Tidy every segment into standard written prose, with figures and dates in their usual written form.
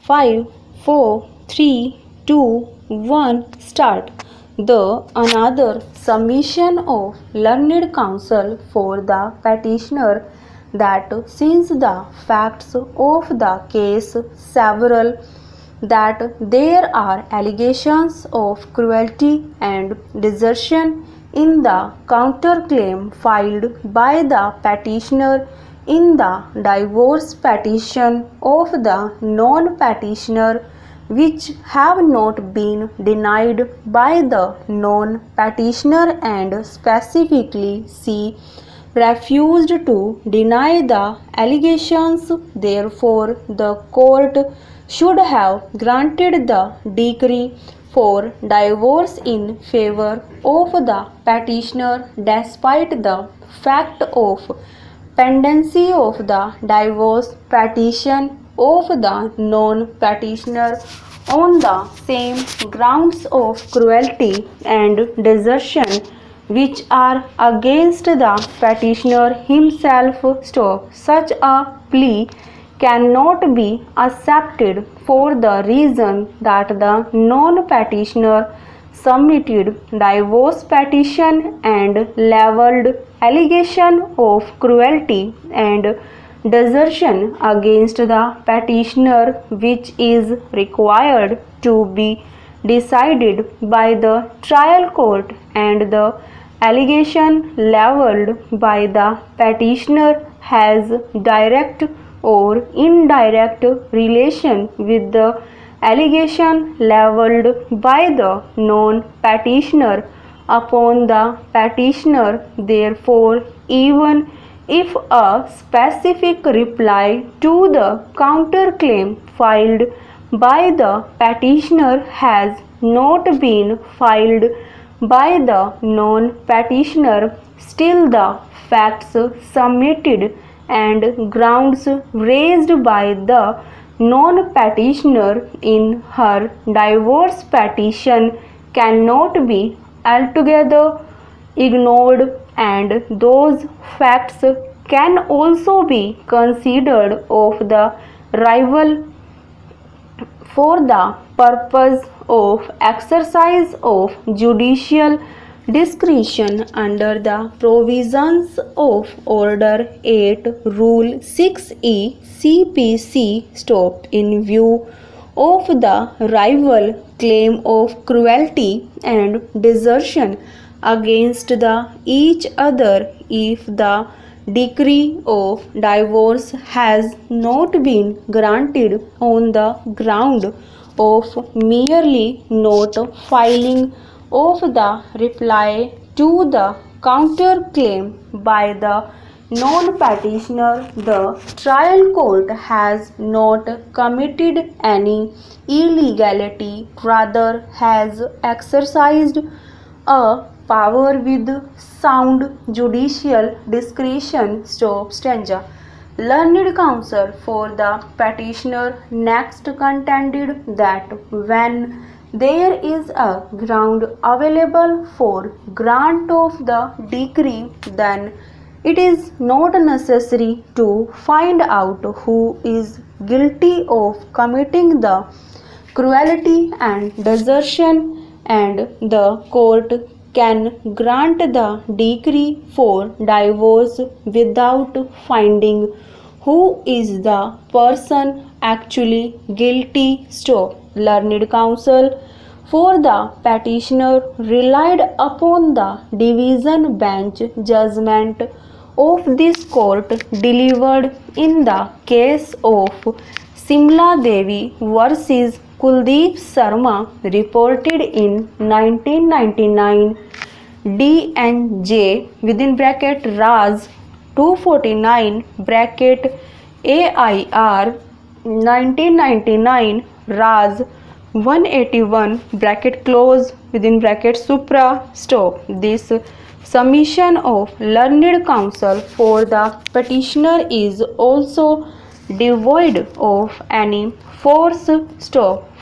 5, 4, 3, 2, 1, start. The another submission of learned counsel for the petitioner that since the facts of the case several that there are allegations of cruelty and desertion in the counterclaim filed by the petitioner in the divorce petition of the non-petitioner which have not been denied by the non-petitioner and specifically C refused to deny the allegations. Therefore, the court should have granted the decree for divorce in favor of the petitioner despite the fact of pendency of the divorce petition of the non-petitioner on the same grounds of cruelty and desertion which are against the petitioner himself. Such a plea cannot be accepted for the reason that the non-petitioner submitted divorce petition and leveled allegation of cruelty and desertion against the petitioner which is required to be decided by the trial court, and the allegation leveled by the petitioner has direct or indirect relation with the allegation leveled by the non-petitioner upon the petitioner. Therefore, even if a specific reply to the counterclaim filed by the petitioner has not been filed by the non-petitioner, still the facts submitted and grounds raised by the non-petitioner in her divorce petition cannot be altogether ignored, and those facts can also be considered of the rival for the purpose of exercise of judicial discretion under the provisions of Order 8 Rule 6E CPC. In view of the rival claim of cruelty and desertion against the each other, if the decree of divorce has not been granted on the ground of merely not filing of the reply to the counterclaim by the non-petitioner, the trial court has not committed any illegality, rather has exercised a power with sound judicial discretion. Stanza. Learned counsel for the petitioner next contended that when there is a ground available for grant of the decree, then it is not necessary to find out who is guilty of committing the cruelty and desertion, and the court can grant the decree for divorce without finding who is the person actually guilty. Learned counsel for the petitioner relied upon the division bench judgment of this court delivered in the case of Simla Devi versus Kuldeep Sharma, reported in 1999, DNJ within bracket Raj 249 bracket AIR 1999 Raj 181 bracket close within bracket Supra. This submission of learned counsel for the petitioner is also devoid of any force.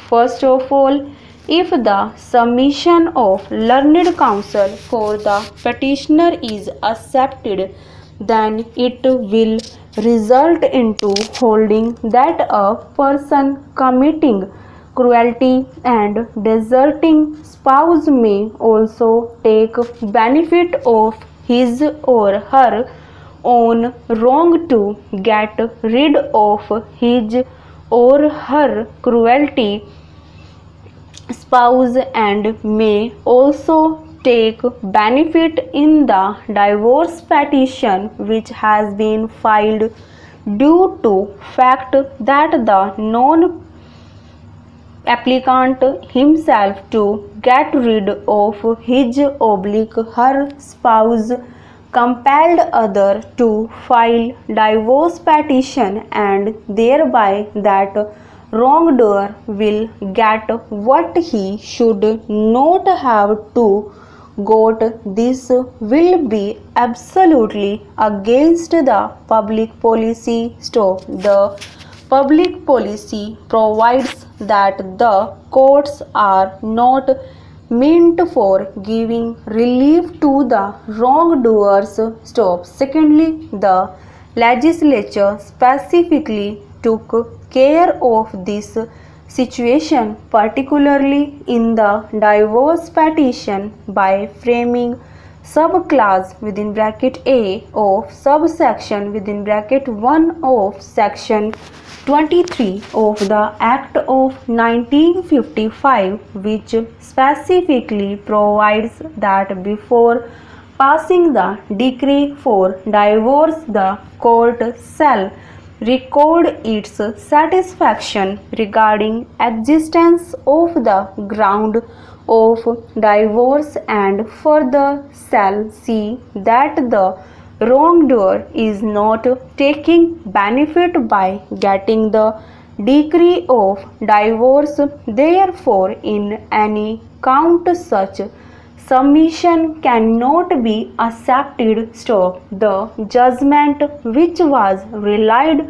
First of all, if the submission of learned counsel for the petitioner is accepted, then it will result into holding that a person committing cruelty and deserting spouse may also take benefit of his or her own wrong to get rid of his or her cruelty spouse and may also take benefit in the divorce petition which has been filed due to fact that the non applicant himself to get rid of his oblique her spouse compelled other to file divorce petition and thereby that wrongdoer will get what he should not have to got. This will be absolutely against the public policy. Stop. The public policy provides that the courts are not meant for giving relief to the wrongdoers. Stop. Secondly, the legislature specifically took care of this situation, particularly in the divorce petition, by framing subclause within bracket A of subsection within bracket 1 of section 23 of the Act of 1955, which specifically provides that before passing the decree for divorce, the court shall record its satisfaction regarding existence of the ground of divorce and further shall see that the wrongdoer is not taking benefit by getting the decree of divorce. Therefore, in any count such submission cannot be accepted. Stop. The judgment which was relied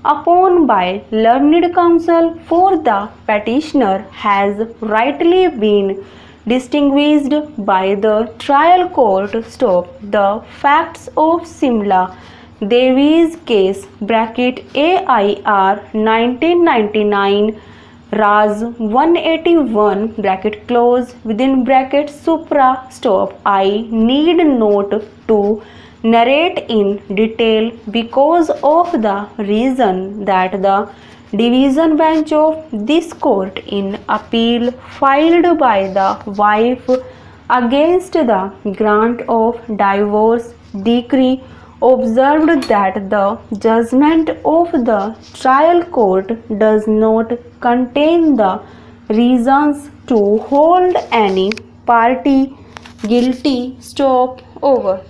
upon by learned counsel for the petitioner has rightly been distinguished by the trial court. Stop. The facts of Simla Devi's case bracket AIR 1999 Raz 181 bracket close within bracket supra. Stop. I need not to narrate in detail because of the reason that the division bench of this court in appeal filed by the wife against the grant of divorce decree observed that the judgment of the trial court does not contain the reasons to hold any party guilty. Stop. Over.